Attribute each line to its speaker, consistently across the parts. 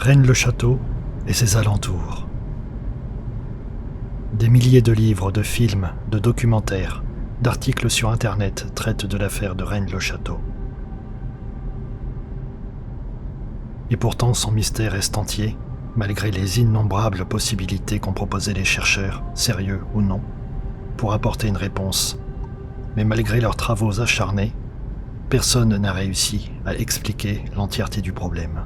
Speaker 1: Rennes-le-Château et ses alentours. Des milliers de livres, de films, de documentaires, d'articles sur Internet traitent de l'affaire de Rennes-le-Château. Et pourtant, son mystère reste entier, malgré les innombrables possibilités qu'ont proposées les chercheurs, sérieux ou non, pour apporter une réponse. Mais malgré leurs travaux acharnés, personne n'a réussi à expliquer l'entièreté du problème.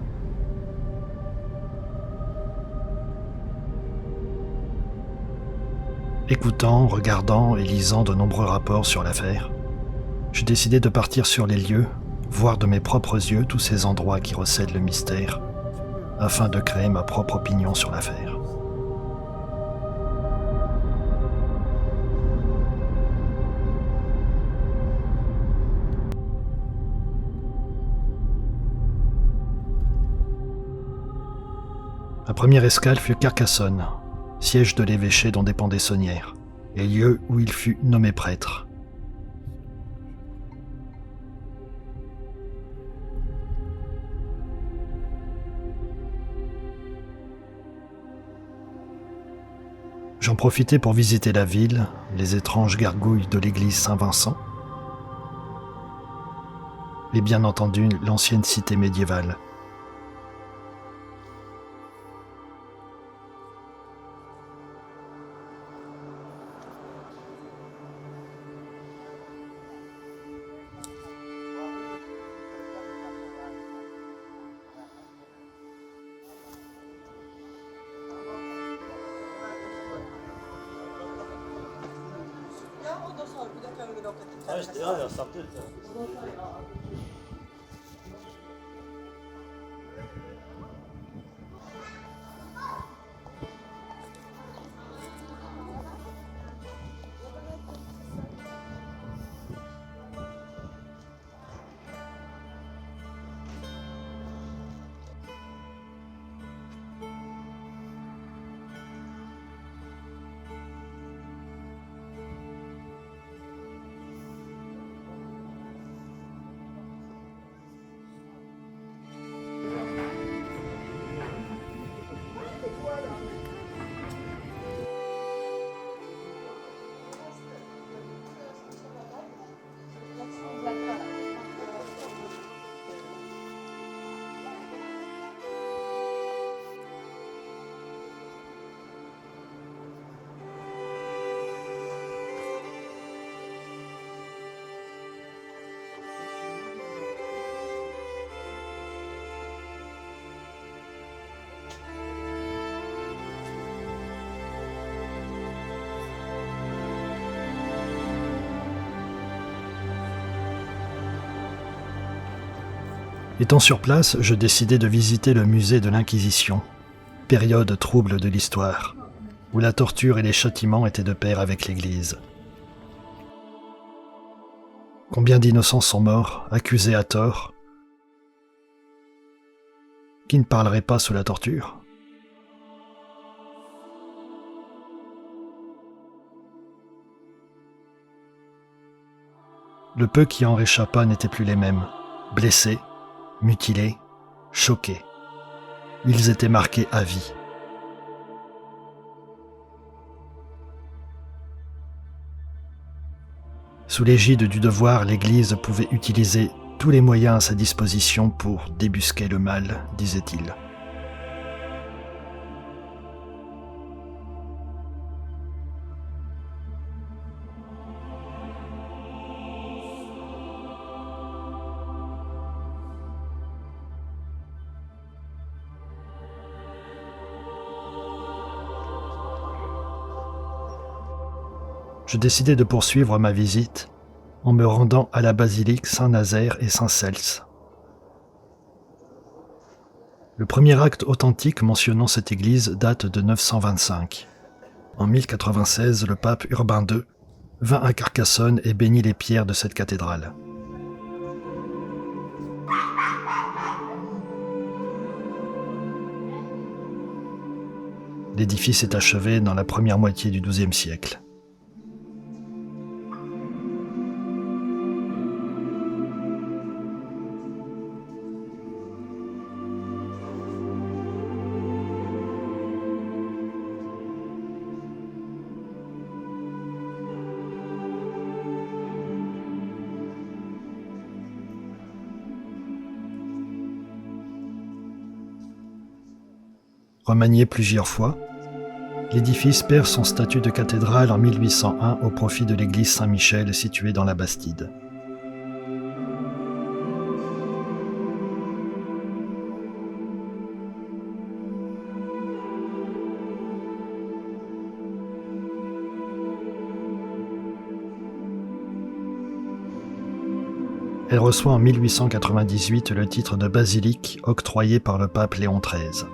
Speaker 1: Écoutant, regardant et lisant de nombreux rapports sur l'affaire, j'ai décidé de partir sur les lieux, voir de mes propres yeux tous ces endroits qui recèlent le mystère, afin de créer ma propre opinion sur l'affaire. Ma première escale fut Carcassonne, siège de l'évêché dont dépendait Sonnières, et lieu où il fut nommé prêtre. J'en profitai pour visiter la ville, les étranges gargouilles de l'église Saint-Vincent, et bien entendu l'ancienne cité médiévale. Étant sur place, je décidai de visiter le musée de l'Inquisition, période trouble de l'histoire, où la torture et les châtiments étaient de pair avec l'Église. Combien d'innocents sont morts, accusés à tort, qui ne parleraient pas sous la torture ? Le peu qui en réchappa n'étaient plus les mêmes, blessés, mutilés, choqués. Ils étaient marqués à vie. Sous l'égide du devoir, l'Église pouvait utiliser tous les moyens à sa disposition pour débusquer le mal, disait-il. Je décidai de poursuivre ma visite en me rendant à la basilique Saint-Nazaire et Saint-Cels. Le premier acte authentique mentionnant cette église date de 925. En 1096, le pape Urbain II vint à Carcassonne et bénit les pierres de cette cathédrale. L'édifice est achevé dans la première moitié du XIIe siècle. Remanié plusieurs fois, l'édifice perd son statut de cathédrale en 1801 au profit de l'église Saint-Michel située dans la Bastide. Elle reçoit en 1898 le titre de basilique octroyé par le pape Léon XIII.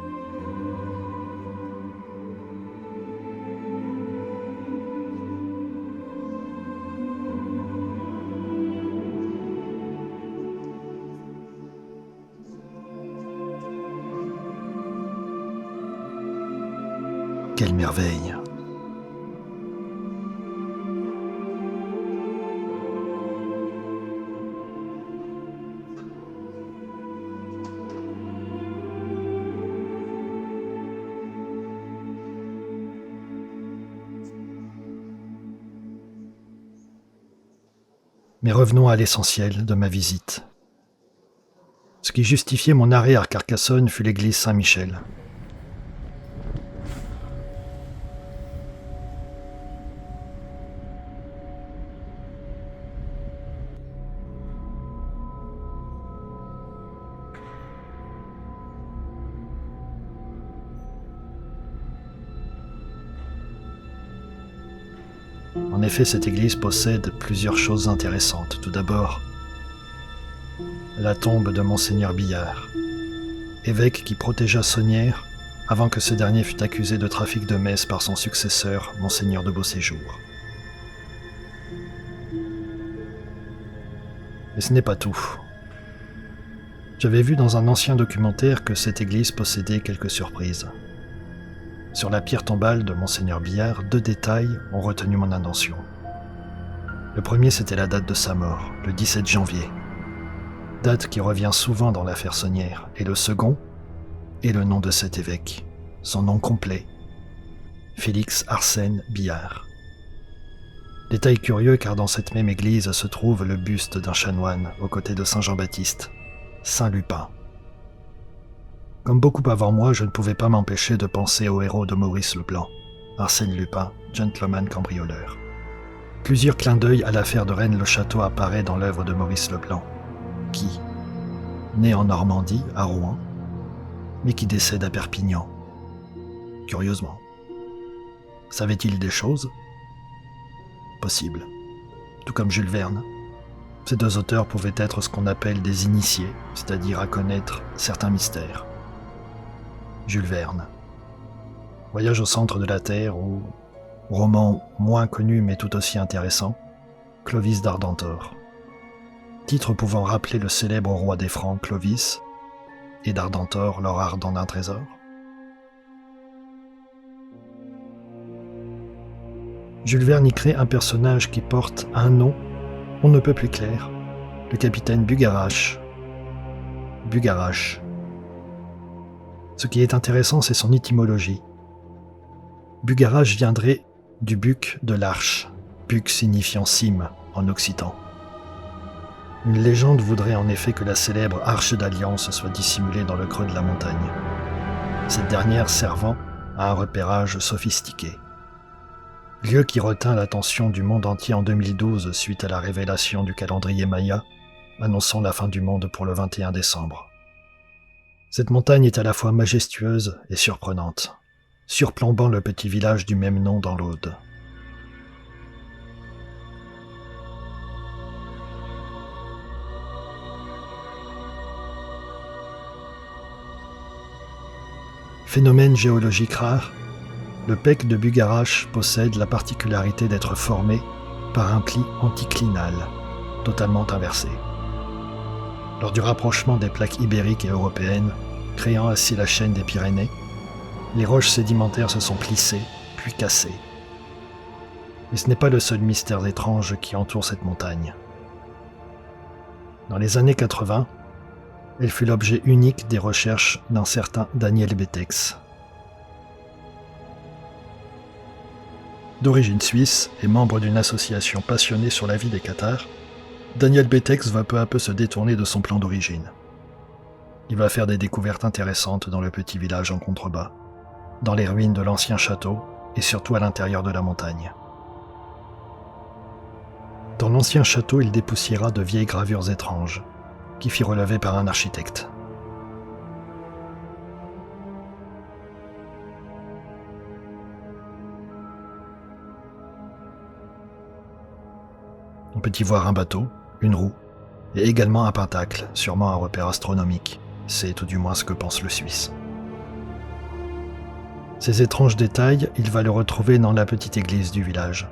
Speaker 1: Quelle merveille! Mais revenons à l'essentiel de ma visite. Ce qui justifiait mon arrêt à Carcassonne fut l'église Saint-Michel. En effet, cette église possède plusieurs choses intéressantes. Tout d'abord, la tombe de Monseigneur Billard, évêque qui protégea Sonnières avant que ce dernier fût accusé de trafic de messes par son successeur, Monseigneur de Beauséjour. Mais ce n'est pas tout. J'avais vu dans un ancien documentaire que cette église possédait quelques surprises. Sur la pierre tombale de Monseigneur Billard, 2 détails ont retenu mon attention. Le premier, c'était la date de sa mort, le 17 janvier. Date qui revient souvent dans l'affaire Sonnières. Et le second est le nom de cet évêque. Son nom complet, Félix Arsène Billard. Détail curieux car dans cette même église se trouve le buste d'un chanoine aux côtés de Saint Jean-Baptiste, Saint Lupin. Comme beaucoup avant moi, je ne pouvais pas m'empêcher de penser au héros de Maurice Leblanc, Arsène Lupin, gentleman cambrioleur. Plusieurs clins d'œil à l'affaire de Rennes-le-Château apparaît dans l'œuvre de Maurice Leblanc, qui, né en Normandie, à Rouen, mais qui décède à Perpignan. Curieusement. Savait-il des choses? Possible. Tout comme Jules Verne. Ces 2 auteurs pouvaient être ce qu'on appelle des initiés, c'est-à-dire à connaître certains mystères. Jules Verne. Voyage au centre de la Terre ou, roman moins connu mais tout aussi intéressant, Clovis d'Ardentor. Titre pouvant rappeler le célèbre roi des Francs Clovis et d'Ardentor leur ardent d'un trésor. Jules Verne y crée un personnage qui porte un nom on ne peut plus clair, le capitaine Bugarache. Bugarache. Ce qui est intéressant, c'est son étymologie. Bugarache viendrait du buc de l'arche, buc signifiant cime en occitan. Une légende voudrait en effet que la célèbre arche d'alliance soit dissimulée dans le creux de la montagne, cette dernière servant à un repérage sophistiqué. Lieu qui retint l'attention du monde entier en 2012 suite à la révélation du calendrier Maya, annonçant la fin du monde pour le 21 décembre. Cette montagne est à la fois majestueuse et surprenante, surplombant le petit village du même nom dans l'Aude. Phénomène géologique rare, le pec de Bugarache possède la particularité d'être formé par un pli anticlinal, totalement inversé. Lors du rapprochement des plaques ibériques et européennes, créant ainsi la chaîne des Pyrénées, les roches sédimentaires se sont plissées, puis cassées. Mais ce n'est pas le seul mystère étrange qui entoure cette montagne. Dans les années 80, elle fut l'objet unique des recherches d'un certain Daniel Betex. D'origine suisse et membre d'une association passionnée sur la vie des cathares, Daniel Betex va peu à peu se détourner de son plan d'origine. Il va faire des découvertes intéressantes dans le petit village en contrebas, dans les ruines de l'ancien château et surtout à l'intérieur de la montagne. Dans l'ancien château, il dépoussiéra de vieilles gravures étranges, qui fit relever par un architecte. On peut y voir un bateau, une roue, et également un pentacle, sûrement un repère astronomique. C'est tout du moins ce que pense le Suisse. Ces étranges détails, il va le retrouver dans la petite église du village.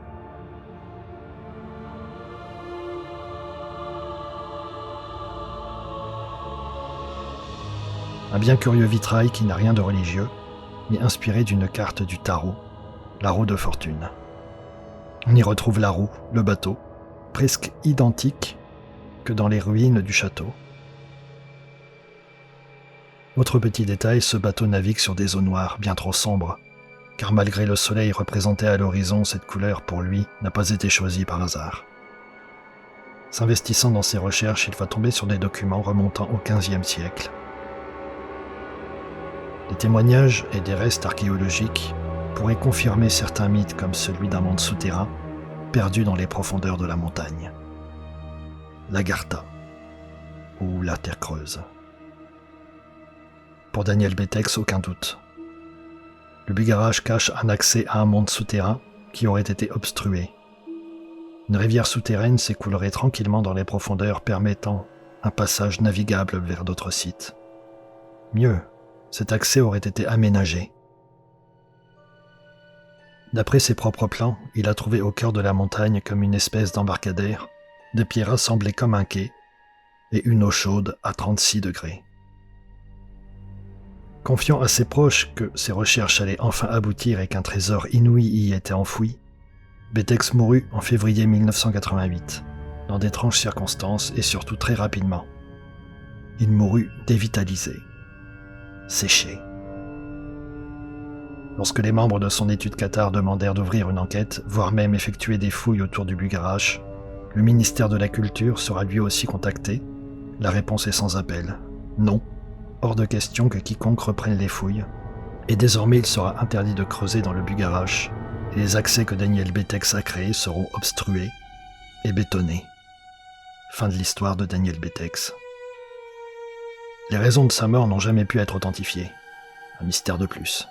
Speaker 1: Un bien curieux vitrail qui n'a rien de religieux, mais inspiré d'une carte du tarot, la roue de fortune. On y retrouve la roue, le bateau, presque identique que dans les ruines du château. Autre petit détail, ce bateau navigue sur des eaux noires, bien trop sombres, car malgré le soleil représenté à l'horizon, cette couleur, pour lui, n'a pas été choisie par hasard. S'investissant dans ses recherches, il va tomber sur des documents remontant au XVe siècle. Des témoignages et des restes archéologiques pourraient confirmer certains mythes comme celui d'un monde souterrain, perdu dans les profondeurs de la montagne. L'Agartha, ou la Terre creuse. Pour Daniel Betex, aucun doute. Le Bugarach cache un accès à un monde souterrain qui aurait été obstrué. Une rivière souterraine s'écoulerait tranquillement dans les profondeurs, permettant un passage navigable vers d'autres sites. Mieux, cet accès aurait été aménagé. D'après ses propres plans, il a trouvé au cœur de la montagne comme une espèce d'embarcadère, des pierres assemblées comme un quai, et une eau chaude à 36 degrés. Confiant à ses proches que ses recherches allaient enfin aboutir et qu'un trésor inouï y était enfoui, Betex mourut en février 1988, dans d'étranges circonstances et surtout très rapidement. Il mourut dévitalisé, séché. Lorsque les membres de son étude Qatar demandèrent d'ouvrir une enquête, voire même effectuer des fouilles autour du Bugarach, le ministère de la Culture sera lui aussi contacté. La réponse est sans appel. Non, hors de question que quiconque reprenne les fouilles. Et désormais, il sera interdit de creuser dans le Bugarach, et les accès que Daniel Betex a créés seront obstrués et bétonnés. Fin de l'histoire de Daniel Betex. Les raisons de sa mort n'ont jamais pu être authentifiées. Un mystère de plus.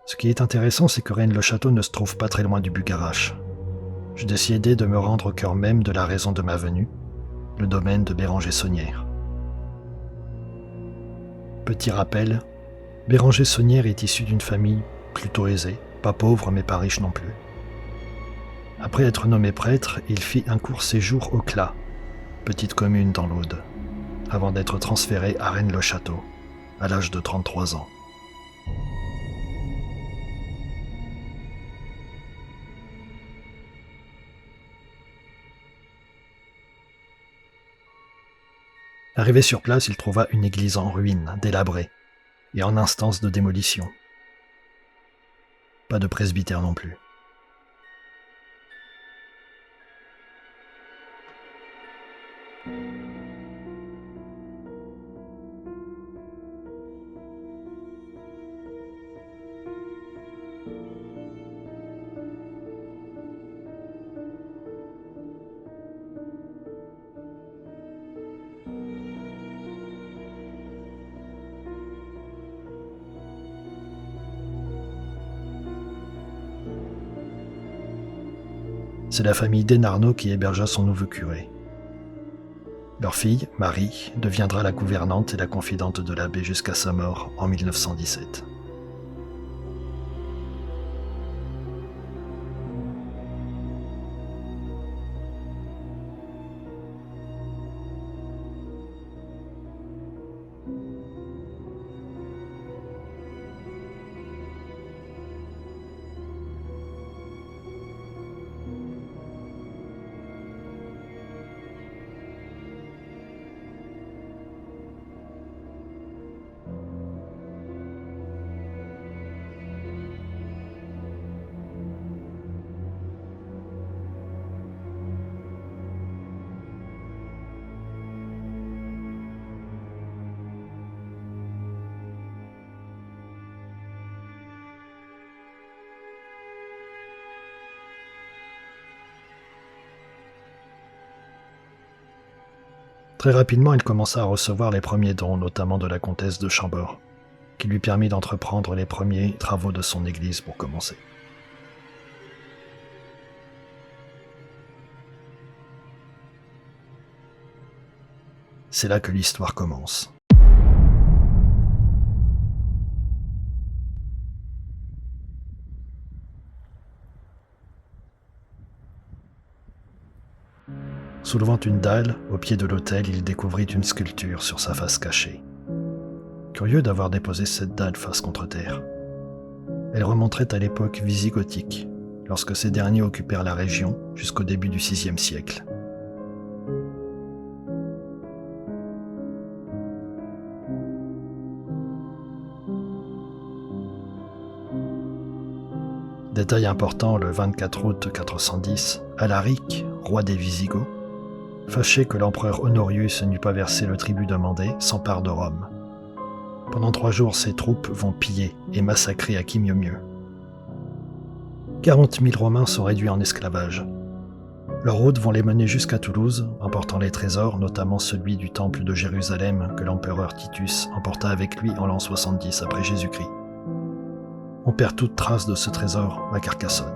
Speaker 1: Ce qui est intéressant, c'est que Rennes-le-Château ne se trouve pas très loin du Bugarach. J'ai décidé de me rendre au cœur même de la raison de ma venue, le domaine de Béranger Saunière. Petit rappel, Béranger Saunière est issu d'une famille plutôt aisée, pas pauvre mais pas riche non plus. Après être nommé prêtre, il fit un court séjour au Clas, petite commune dans l'Aude, avant d'être transféré à Rennes-le-Château, à l'âge de 33 ans. Arrivé sur place, il trouva une église en ruine, délabrée, et en instance de démolition. Pas de presbytère non plus. C'est la famille Desnarnaud qui hébergea son nouveau curé. Leur fille, Marie, deviendra la gouvernante et la confidente de l'abbé jusqu'à sa mort en 1917. Très rapidement, il commença à recevoir les premiers dons, notamment de la comtesse de Chambord, qui lui permit d'entreprendre les premiers travaux de son église pour commencer. C'est là que l'histoire commence. Soulevant une dalle, au pied de l'autel, il découvrit une sculpture sur sa face cachée. Curieux d'avoir déposé cette dalle face contre terre. Elle remonterait à l'époque wisigothique, lorsque ces derniers occupèrent la région jusqu'au début du VIe siècle. Détail important, le 24 août 410, Alaric, roi des Visigoths, fâché que l'empereur Honorius n'eût pas versé le tribut demandé, s'empare de Rome. Pendant 3 jours, ses troupes vont piller et massacrer à qui mieux mieux. 40 000 Romains sont réduits en esclavage. Leurs routes vont les mener jusqu'à Toulouse, emportant les trésors, notamment celui du temple de Jérusalem que l'empereur Titus emporta avec lui en l'an 70 après Jésus-Christ. On perd toute trace de ce trésor à Carcassonne.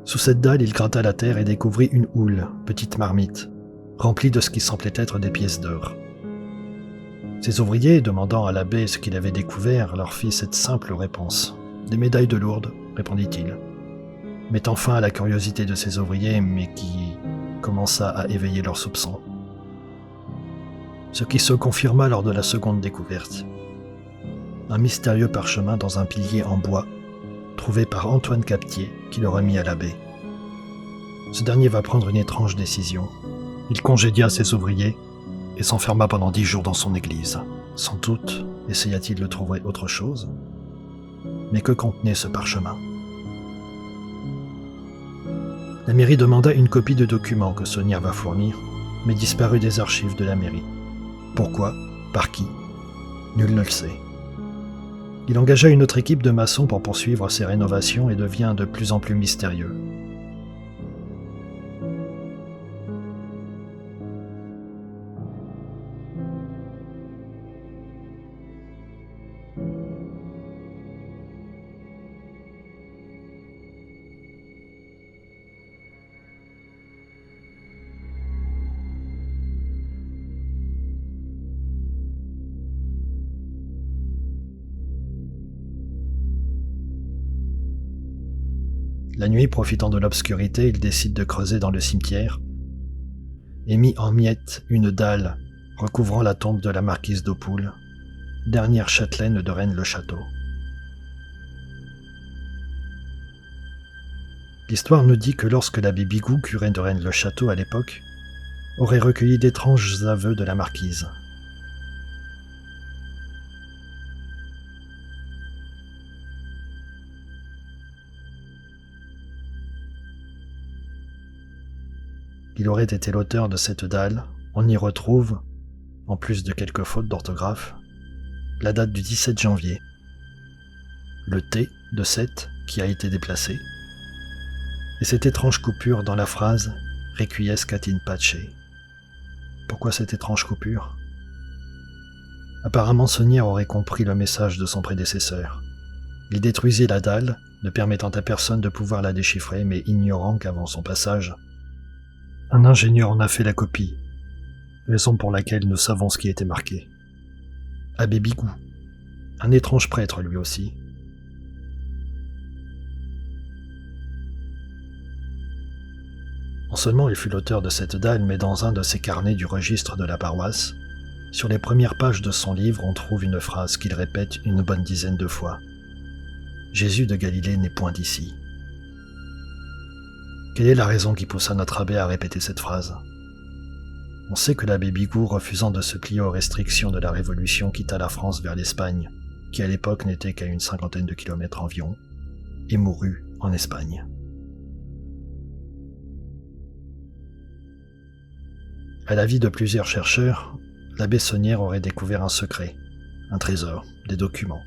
Speaker 1: Sous cette dalle, il gratta la terre et découvrit une houle, petite marmite, remplie de ce qui semblait être des pièces d'or. Ses ouvriers, demandant à l'abbé ce qu'il avait découvert, leur fit cette simple réponse. « Des médailles de Lourdes », répondit-il, mettant fin à la curiosité de ses ouvriers, mais qui commença à éveiller leurs soupçons. Ce qui se confirma lors de la seconde découverte. Un mystérieux parchemin dans un pilier en bois, trouvé par Antoine Captier, qui le remit à l'abbé. Ce dernier va prendre une étrange décision. Il congédia ses ouvriers et s'enferma pendant 10 jours dans son église. Sans doute essaya-t-il de trouver autre chose. Mais que contenait ce parchemin? La mairie demanda une copie de documents que Saunière va fournir, mais disparut des archives de la mairie. Pourquoi? Par qui? Nul ne le sait. Il engagea une autre équipe de maçons pour poursuivre ses rénovations et devient de plus en plus mystérieux. La nuit, profitant de l'obscurité, il décide de creuser dans le cimetière et mit en miettes une dalle recouvrant la tombe de la marquise d'Oppoul, dernière châtelaine de Rennes-le-Château. L'histoire nous dit que lorsque l'abbé Bigoud, curé de Rennes-le-Château à l'époque, aurait recueilli d'étranges aveux de la marquise. Il aurait été l'auteur de cette dalle. On y retrouve, en plus de quelques fautes d'orthographe, la date du 17 janvier, le T de 7 qui a été déplacé, et cette étrange coupure dans la phrase « Requiescat in pace ». Pourquoi cette étrange coupure? Apparemment, Saunière aurait compris le message de son prédécesseur. Il détruisit la dalle, ne permettant à personne de pouvoir la déchiffrer, mais ignorant qu'avant son passage, un ingénieur en a fait la copie, raison pour laquelle nous savons ce qui était marqué. Abbé Bigoud, un étrange prêtre lui aussi. Non seulement il fut l'auteur de cette dalle, mais dans un de ses carnets du registre de la paroisse, sur les premières pages de son livre, on trouve une phrase qu'il répète une bonne dizaine de fois. « Jésus de Galilée n'est point d'ici ». Quelle est la raison qui poussa notre abbé à répéter cette phrase? On sait que l'abbé Bigoud, refusant de se plier aux restrictions de la Révolution, quitta la France vers l'Espagne, qui à l'époque n'était qu'à une 50aine de kilomètres environ, et mourut en Espagne. À l'avis de plusieurs chercheurs, l'abbé Saunière aurait découvert un secret, un trésor, des documents,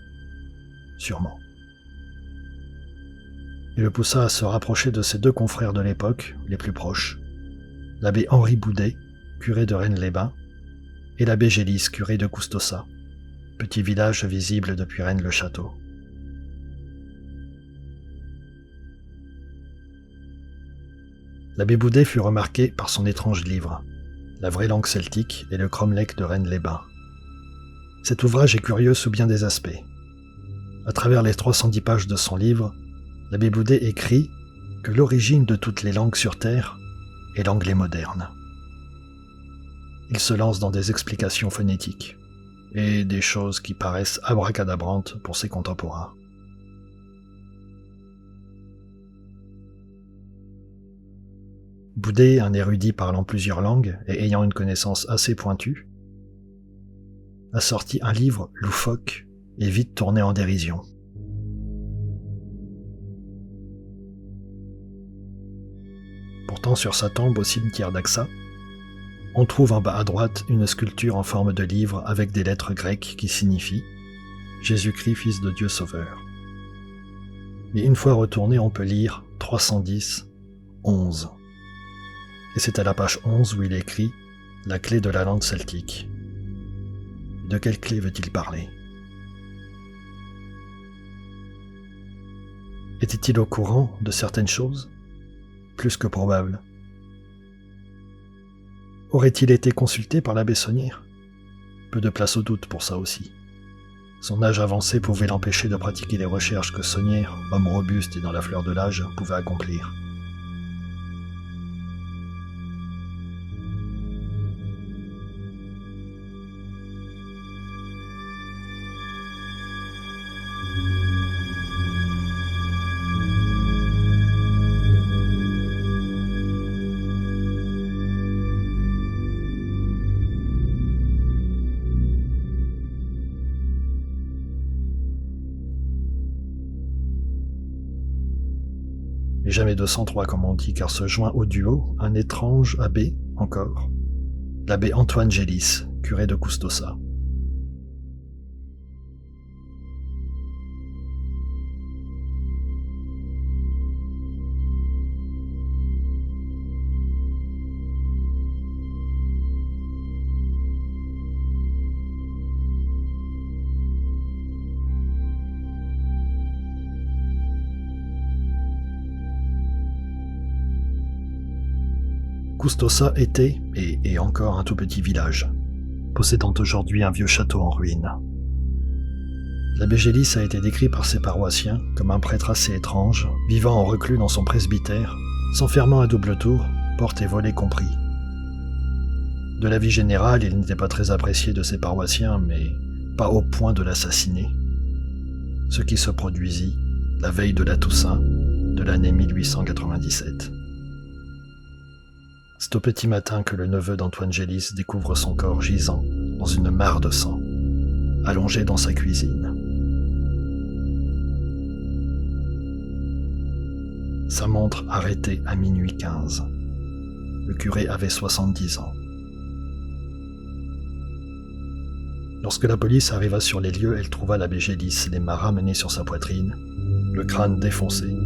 Speaker 1: sûrement. Il le poussa à se rapprocher de ses 2 confrères de l'époque, les plus proches, l'abbé Henri Boudet, curé de Rennes-les-Bains, et l'abbé Gélis, curé de Coustossa, petit village visible depuis Rennes-le-Château. L'abbé Boudet fut remarqué par son étrange livre, La vraie langue celtique et le cromlech de Rennes-les-Bains. Cet ouvrage est curieux sous bien des aspects. À travers les 310 pages de son livre, l'abbé Boudet écrit que l'origine de toutes les langues sur Terre est l'anglais moderne. Il se lance dans des explications phonétiques et des choses qui paraissent abracadabrantes pour ses contemporains. Boudet, un érudit parlant plusieurs langues et ayant une connaissance assez pointue, a sorti un livre loufoque et vite tourné en dérision. Pourtant, sur sa tombe au cimetière d'Axa, on trouve en bas à droite une sculpture en forme de livre avec des lettres grecques qui signifient « Jésus-Christ, Fils de Dieu Sauveur ». Et une fois retourné, on peut lire 310, 11. Et c'est à la page 11 où il écrit « La clé de la langue celtique ». De quelle clé veut-il parler? Était-il au courant de certaines choses? Plus que probable. Aurait-il été consulté par l'abbé Saunière? Peu de place au doute pour ça aussi. Son âge avancé pouvait l'empêcher de pratiquer les recherches que Saunière, homme robuste et dans la fleur de l'âge, pouvait accomplir. Mais jamais 203 comme on dit, car se joint au duo un étrange abbé, encore, l'abbé Antoine Gélis, curé de Coustossa. Coustossa était, et est encore un tout petit village, possédant aujourd'hui un vieux château en ruine. L'abbé Gélis a été décrit par ses paroissiens comme un prêtre assez étrange, vivant en reclus dans son presbytère, s'enfermant à double tour, porte et volets compris. De la vie générale, il n'était pas très apprécié de ses paroissiens, mais pas au point de l'assassiner. Ce qui se produisit la veille de la Toussaint de l'année 1897. C'est au petit matin que le neveu d'Antoine Gélis découvre son corps gisant dans une mare de sang, allongé dans sa cuisine. Sa montre arrêtée à minuit 15. Le curé avait 70 ans. Lorsque la police arriva sur les lieux, elle trouva l'abbé Gélis, les mains ramenées sur sa poitrine, le crâne défoncé,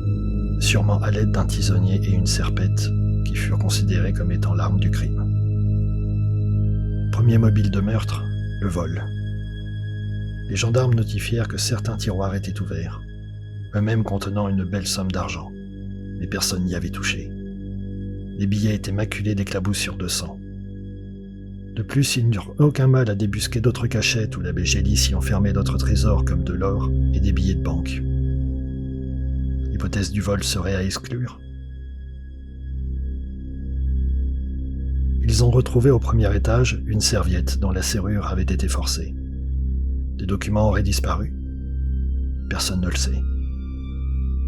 Speaker 1: sûrement à l'aide d'un tisonnier et une serpette, qui furent considérés comme étant l'arme du crime. Premier mobile de meurtre, le vol. Les gendarmes notifièrent que certains tiroirs étaient ouverts, eux-mêmes contenant une belle somme d'argent, mais personne n'y avait touché. Les billets étaient maculés d'éclaboussures de sang. De plus, ils n'eurent aucun mal à débusquer d'autres cachettes où l'abbé Gélis y enfermait d'autres trésors comme de l'or et des billets de banque. L'hypothèse du vol serait à exclure. Ils ont retrouvé au premier étage une serviette dont la serrure avait été forcée. Des documents auraient disparu. Personne ne le sait.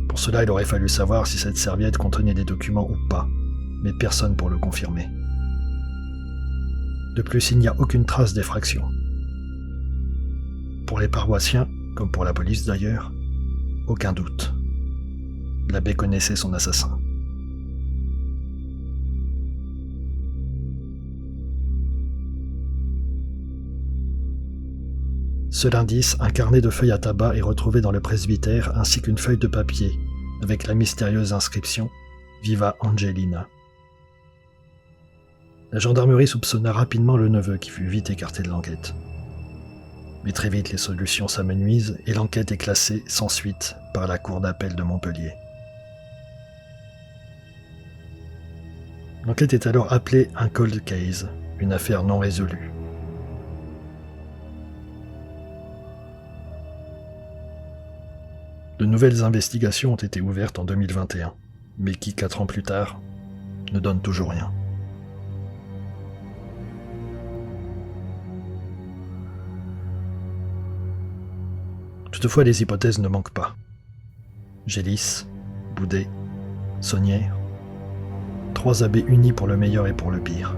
Speaker 1: Pour cela, il aurait fallu savoir si cette serviette contenait des documents ou pas, mais personne pour le confirmer. De plus, il n'y a aucune trace d'effraction. Pour les paroissiens, comme pour la police d'ailleurs, aucun doute. L'abbé connaissait son assassin. Seul indice, un carnet de feuilles à tabac est retrouvé dans le presbytère ainsi qu'une feuille de papier avec la mystérieuse inscription « Viva Angelina ». La gendarmerie soupçonna rapidement le neveu qui fut vite écarté de l'enquête. Mais très vite les solutions s'amenuisent et l'enquête est classée sans suite par la cour d'appel de Montpellier. L'enquête est alors appelée un cold case, une affaire non résolue. De nouvelles investigations ont été ouvertes en 2021, mais qui, 4 ans plus tard, ne donnent toujours rien. Toutefois, les hypothèses ne manquent pas. Gélis, Boudet, Saunière, 3 abbés unis pour le meilleur et pour le pire.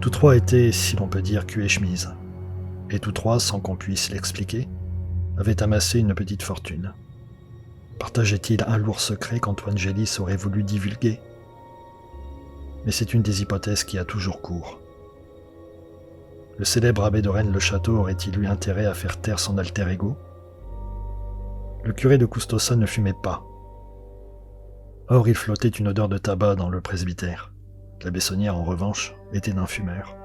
Speaker 1: Tous 3 étaient, si l'on peut dire, cul et chemise, et tous 3, sans qu'on puisse l'expliquer, avaient amassé une petite fortune. Partageait-il un lourd secret qu'Antoine Gélis aurait voulu divulguer? Mais c'est une des hypothèses qui a toujours cours. Le célèbre abbé de Rennes-le-Château aurait-il eu intérêt à faire taire son alter ego? Le curé de Custossa ne fumait pas. Or, il flottait une odeur de tabac dans le presbytère. L'abbé Saunière, en revanche, était un fumeur.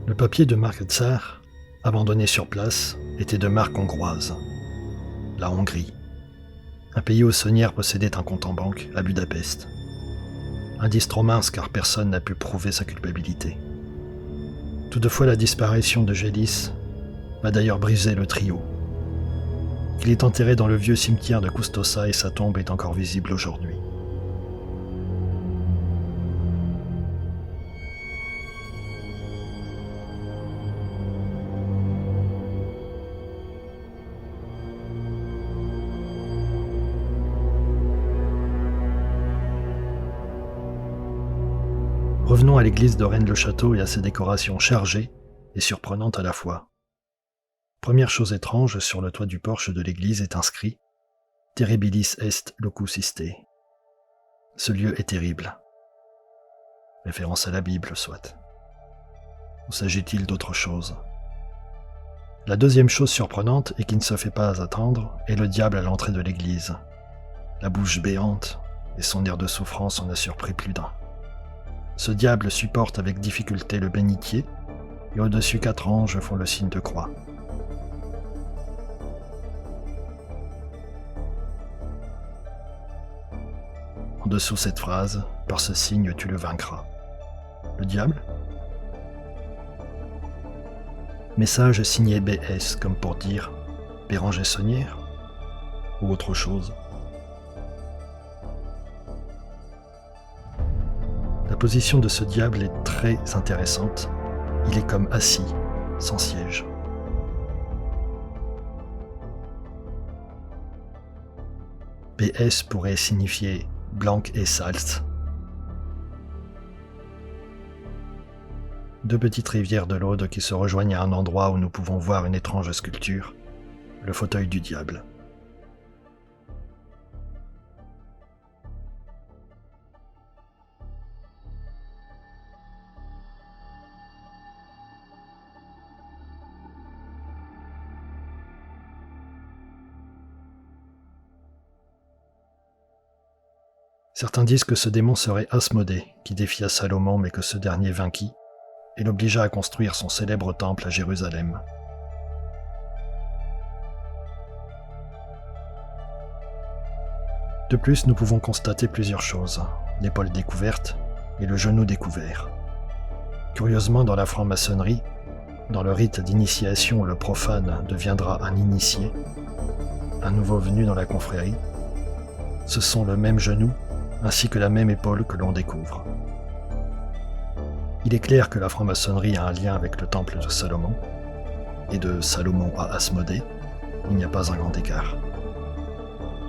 Speaker 1: Le papier de Marc Tsar, abandonné sur place, était de marque hongroise, la Hongrie, un pays où Saunière possédait un compte en banque à Budapest. Indice trop mince car personne n'a pu prouver sa culpabilité. Toutefois, la disparition de Gélis va d'ailleurs briser le trio. Il est enterré dans le vieux cimetière de Custossa et sa tombe est encore visible aujourd'hui. Revenons à l'église de Rennes-le-Château et à ses décorations chargées et surprenantes à la fois. Première chose étrange, sur le toit du porche de l'église est inscrit « Terribilis est locus iste ». Ce lieu est terrible. Référence à la Bible, soit. Ou s'agit-il d'autre chose? La deuxième chose surprenante et qui ne se fait pas attendre est le diable à l'entrée de l'église. La bouche béante et son air de souffrance en a surpris plus d'un. Ce diable supporte avec difficulté le bénitier, et au-dessus 4 anges font le signe de croix. En dessous cette phrase, par ce signe tu le vaincras. Le diable? Message signé BS, comme pour dire Béranger Saunière? Ou autre chose? La position de ce diable est très intéressante. Il est comme assis, sans siège. BS pourrait signifier blanc et salt. 2 petites rivières de l'Aude qui se rejoignent à un endroit où nous pouvons voir une étrange sculpture, le fauteuil du diable. Certains disent que ce démon serait Asmodée, qui défia Salomon mais que ce dernier vainquit, et l'obligea à construire son célèbre temple à Jérusalem. De plus, nous pouvons constater plusieurs choses, l'épaule découverte et le genou découvert. Curieusement, dans la franc-maçonnerie, dans le rite d'initiation où le profane deviendra un initié, un nouveau venu dans la confrérie, ce sont le même genou ainsi que la même épaule que l'on découvre. Il est clair que la franc-maçonnerie a un lien avec le temple de Salomon, et de Salomon à Asmodée, il n'y a pas un grand écart.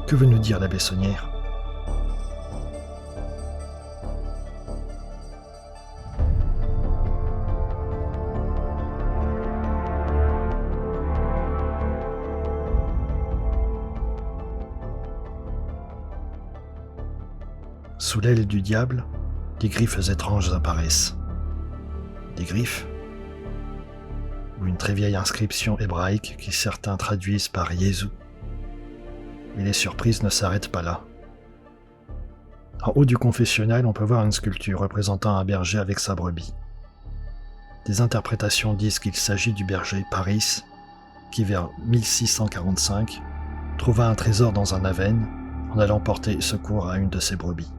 Speaker 1: Que veut nous dire l'abbé Saunière? Sous l'aile du diable, des griffes étranges apparaissent. Des griffes? Ou une très vieille inscription hébraïque qui certains traduisent par Jésus, Et les surprises ne s'arrêtent pas là. En haut du confessionnal, on peut voir une sculpture représentant un berger avec sa brebis. Des interprétations disent qu'il s'agit du berger Paris, qui vers 1645 trouva un trésor dans un avenne en allant porter secours à une de ses brebis.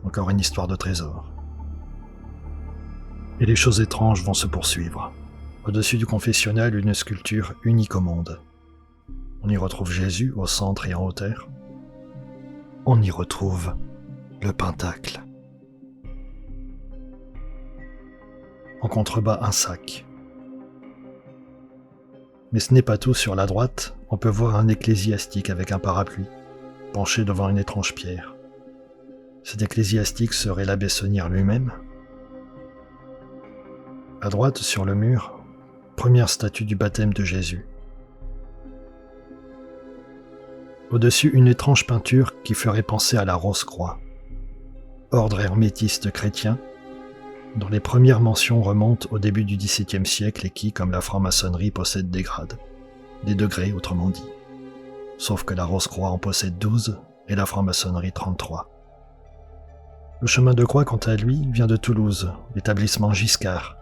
Speaker 1: Encore une histoire de trésor. Et les choses étranges vont se poursuivre. Au-dessus du confessionnal, une sculpture unique au monde. On y retrouve Jésus au centre et en hauteur. On y retrouve le Pentacle. En contrebas, un sac. Mais ce n'est pas tout. Sur la droite, on peut voir un ecclésiastique avec un parapluie, penché devant une étrange pierre. Cet ecclésiastique serait l'abbé Saunière lui-même. À droite, sur le mur, première statue du baptême de Jésus. Au-dessus, une étrange peinture qui ferait penser à la Rose-Croix, ordre hermétiste chrétien, dont les premières mentions remontent au début du XVIIe siècle et qui, comme la franc-maçonnerie, possède des grades, des degrés autrement dit. Sauf que la Rose-Croix en possède 12 et la franc-maçonnerie 33. Le chemin de croix, quant à lui, vient de Toulouse, l'établissement Giscard,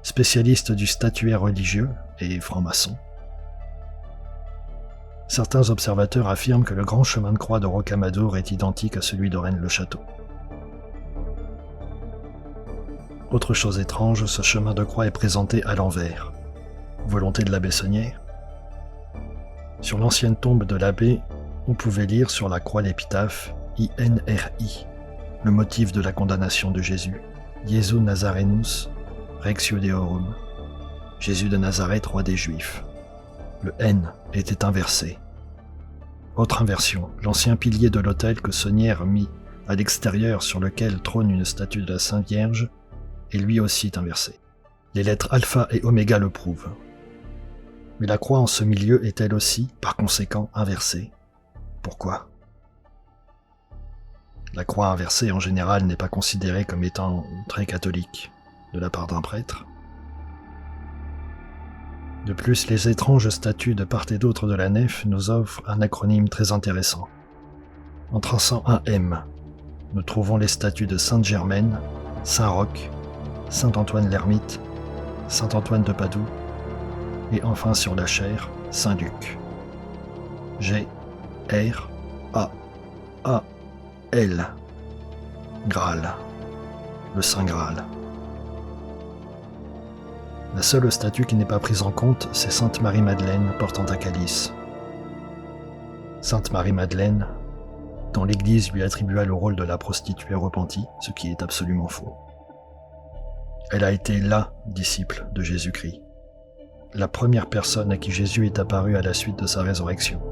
Speaker 1: spécialiste du statuaire religieux et franc-maçon. Certains observateurs affirment que le grand chemin de croix de Rocamadour est identique à celui de Rennes-le-Château. Autre chose étrange, ce chemin de croix est présenté à l'envers. Volonté de l'abbé Saunière. Sur l'ancienne tombe de l'abbé, on pouvait lire sur la croix l'épitaphe INRI, le motif de la condamnation de Jésus, Iesu Nazarenus, Rexio Deorum, Jésus de Nazareth, roi des Juifs. Le N était inversé. Autre inversion, l'ancien pilier de l'autel que Saunière mit à l'extérieur sur lequel trône une statue de la Sainte Vierge est lui aussi inversé. Les lettres alpha et oméga le prouvent. Mais la croix en ce milieu est elle aussi, par conséquent, inversée. Pourquoi ? La croix inversée en général n'est pas considérée comme étant très catholique de la part d'un prêtre. De plus, les étranges statues de part et d'autre de la nef nous offrent un acronyme très intéressant. En traçant un M, nous trouvons les statues de Sainte Germaine, Saint Roch, Saint Antoine l'Ermite, Saint Antoine de Padoue, et enfin sur la chaire, Saint Luc. G, R, A, L. Graal. Le Saint Graal. La seule statue qui n'est pas prise en compte, c'est Sainte Marie-Madeleine portant un calice. Sainte Marie-Madeleine, dont l'Église lui attribua le rôle de la prostituée repentie, ce qui est absolument faux. Elle a été la disciple de Jésus-Christ, la première personne à qui Jésus est apparu à la suite de sa résurrection.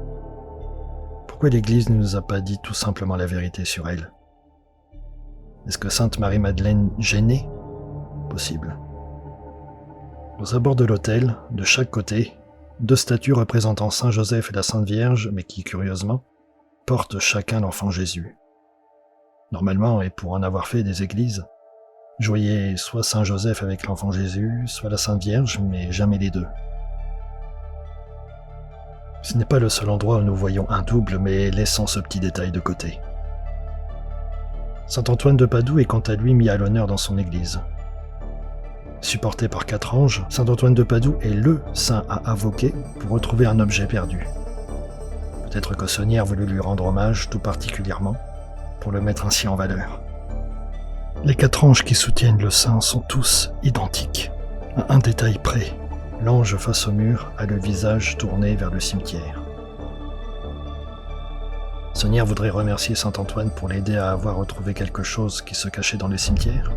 Speaker 1: Pourquoi l'Église ne nous a pas dit tout simplement la vérité sur elle ? Est-ce que Sainte Marie-Madeleine gênait ? Possible. Aux abords de l'autel, de chaque côté, 2 statues représentant Saint Joseph et la Sainte Vierge, mais qui, curieusement, portent chacun l'enfant Jésus. Normalement, et pour en avoir fait des églises, je voyais soit Saint Joseph avec l'enfant Jésus, soit la Sainte Vierge, mais jamais les deux. Ce n'est pas le seul endroit où nous voyons un double, mais laissons ce petit détail de côté. Saint Antoine de Padoue est quant à lui mis à l'honneur dans son église. Supporté par 4 anges, Saint Antoine de Padoue est le saint à invoquer pour retrouver un objet perdu. Peut-être que Saunière voulut lui rendre hommage tout particulièrement, pour le mettre ainsi en valeur. Les 4 anges qui soutiennent le saint sont tous identiques, à un détail près. L'ange face au mur a le visage tourné vers le cimetière. Saunière voudrait remercier Saint Antoine pour l'aider à avoir retrouvé quelque chose qui se cachait dans le cimetière.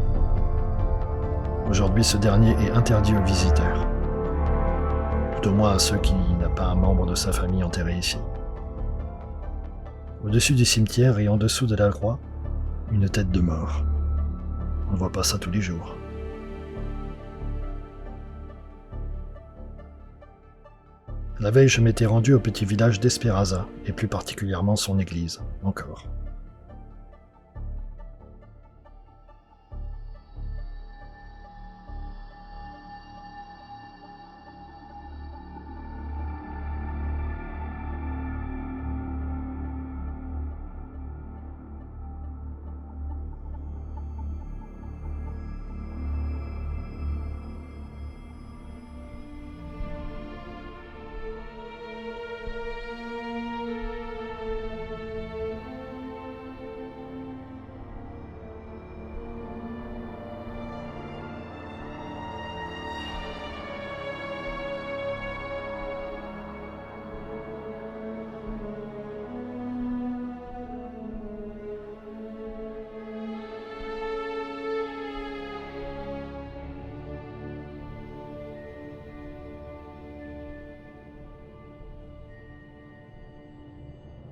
Speaker 1: Aujourd'hui, ce dernier est interdit aux visiteurs. Tout au moins à ceux qui n'ont pas un membre de sa famille enterré ici. Au-dessus du cimetière et en dessous de la croix, une tête de mort. On ne voit pas ça tous les jours. La veille, je m'étais rendu au petit village d'Esperaza, et plus particulièrement son église, encore.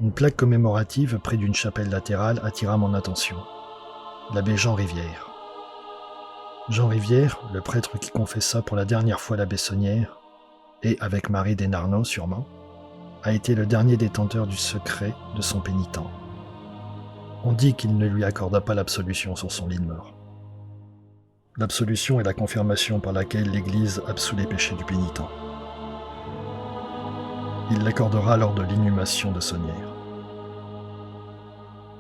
Speaker 1: Une plaque commémorative près d'une chapelle latérale attira mon attention. L'abbé Jean Rivière. Jean Rivière, le prêtre qui confessa pour la dernière fois la Bessonnière, et avec Marie Desnarnaud sûrement, a été le dernier détenteur du secret de son pénitent. On dit qu'il ne lui accorda pas l'absolution sur son lit de mort. L'absolution est la confirmation par laquelle l'Église absout les péchés du pénitent. Il l'accordera lors de l'inhumation de Sonnière.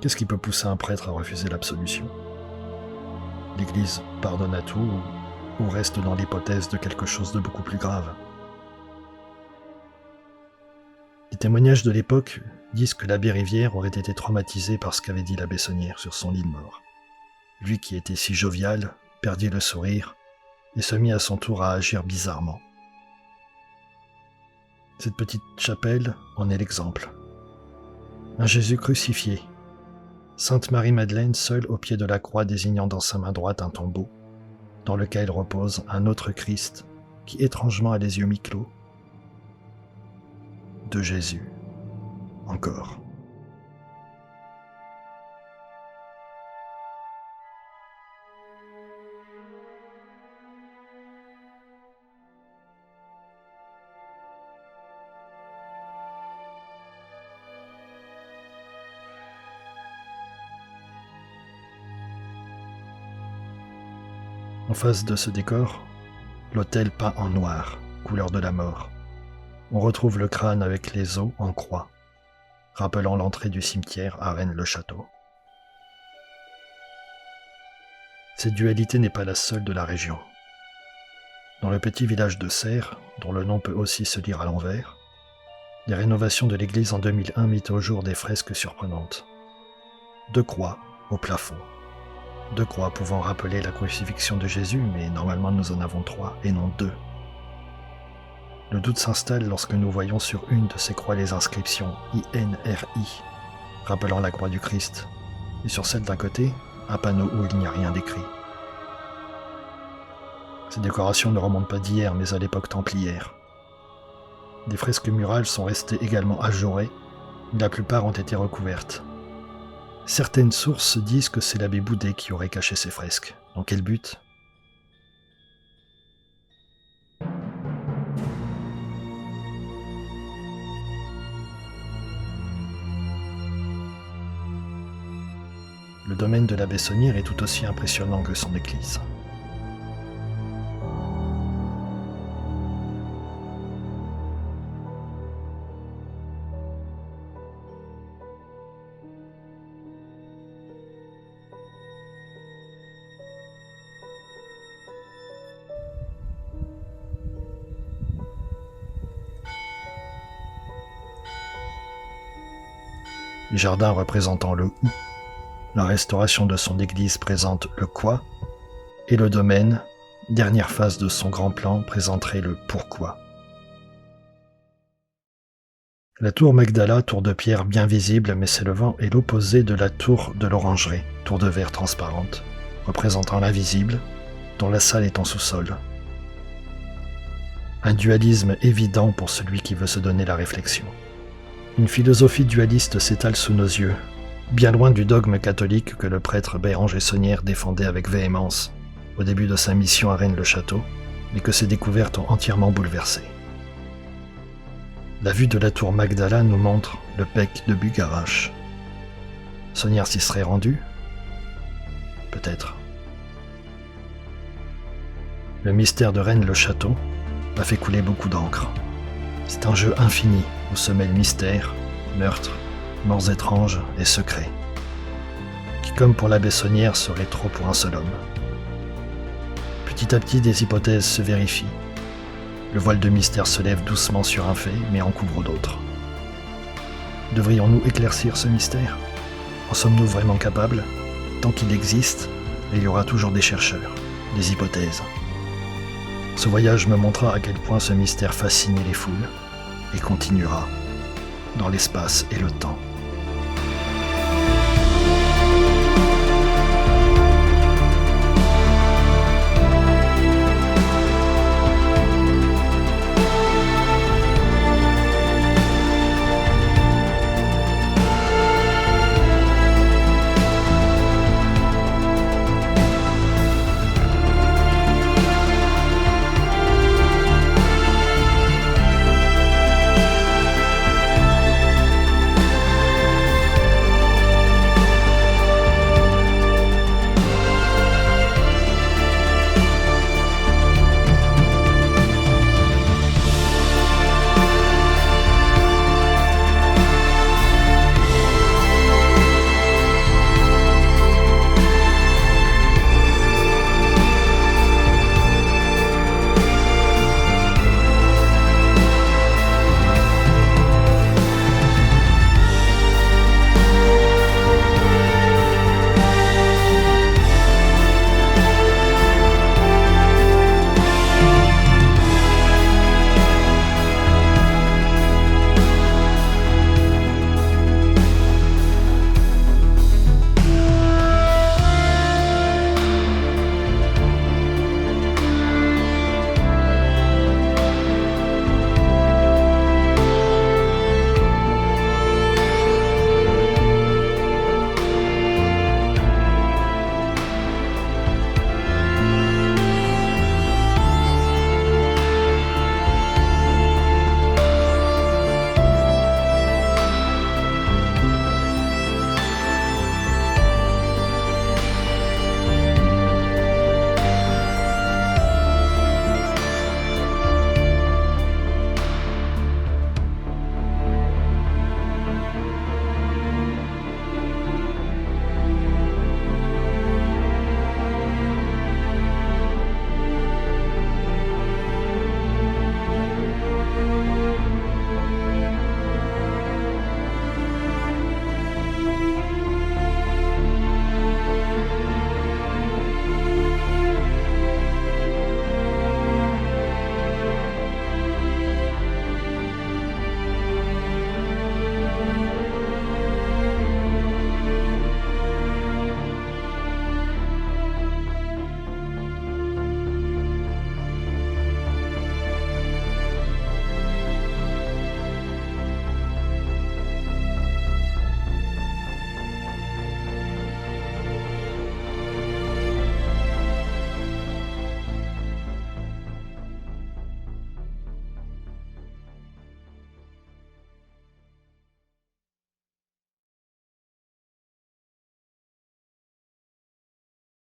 Speaker 1: Qu'est-ce qui peut pousser un prêtre à refuser l'absolution ? L'Église pardonne à tout ou reste dans l'hypothèse de quelque chose de beaucoup plus grave. Les témoignages de l'époque disent que l'abbé Rivière aurait été traumatisé par ce qu'avait dit l'abbé Sonnière sur son lit de mort. Lui qui était si jovial, perdit le sourire et se mit à son tour à agir bizarrement. Cette petite chapelle en est l'exemple. Un Jésus crucifié, Sainte Marie-Madeleine seule au pied de la croix désignant dans sa main droite un tombeau, dans lequel repose un autre Christ qui étrangement a les yeux mi-clos. De Jésus, encore. En face de ce décor, l'autel peint en noir, couleur de la mort. On retrouve le crâne avec les os en croix, rappelant l'entrée du cimetière à Rennes-le-Château. Cette dualité n'est pas la seule de la région. Dans le petit village de Serres, dont le nom peut aussi se lire à l'envers, les rénovations de l'église en 2001 mit au jour des fresques surprenantes. 2 croix au plafond. 2 croix pouvant rappeler la crucifixion de Jésus, mais normalement nous en avons 3 et non 2. Le doute s'installe lorsque nous voyons sur une de ces croix les inscriptions INRI, rappelant la croix du Christ, et sur celle d'un côté, un panneau où il n'y a rien d'écrit. Ces décorations ne remontent pas d'hier, mais à l'époque templière. Des fresques murales sont restées également ajourées, mais la plupart ont été recouvertes. Certaines sources disent que c'est l'abbé Boudet qui aurait caché ces fresques. Dans quel but ? Le domaine de la Bessonnière est tout aussi impressionnant que son église. Les jardins représentant le « où », la restauration de son église présente le « quoi », et le domaine, dernière phase de son grand plan, présenterait le « pourquoi ». La tour Magdala, tour de pierre bien visible mais s'élevant, est l'opposé de la tour de l'Orangerie, tour de verre transparente, représentant l'invisible, dont la salle est en sous-sol. Un dualisme évident pour celui qui veut se donner la réflexion. Une philosophie dualiste s'étale sous nos yeux, bien loin du dogme catholique que le prêtre Béranger Sonnière défendait avec véhémence au début de sa mission à Rennes-le-Château, mais que ses découvertes ont entièrement bouleversé. La vue de la tour Magdala nous montre le bec de Bugarache. Sonnière s'y serait rendu ? Peut-être. Le mystère de Rennes-le-Château a fait couler beaucoup d'encre. C'est un jeu infini où se mêlent mystère, meurtre, morts étranges et secrets, qui comme pour la Bessonnière serait trop pour un seul homme. Petit à petit, des hypothèses se vérifient. Le voile de mystère se lève doucement sur un fait, mais en couvre d'autres. Devrions-nous éclaircir ce mystère ? En sommes-nous vraiment capables ? Tant qu'il existe, il y aura toujours des chercheurs, des hypothèses. Ce voyage me montra à quel point ce mystère fascinait les foules, et continuera dans l'espace et le temps.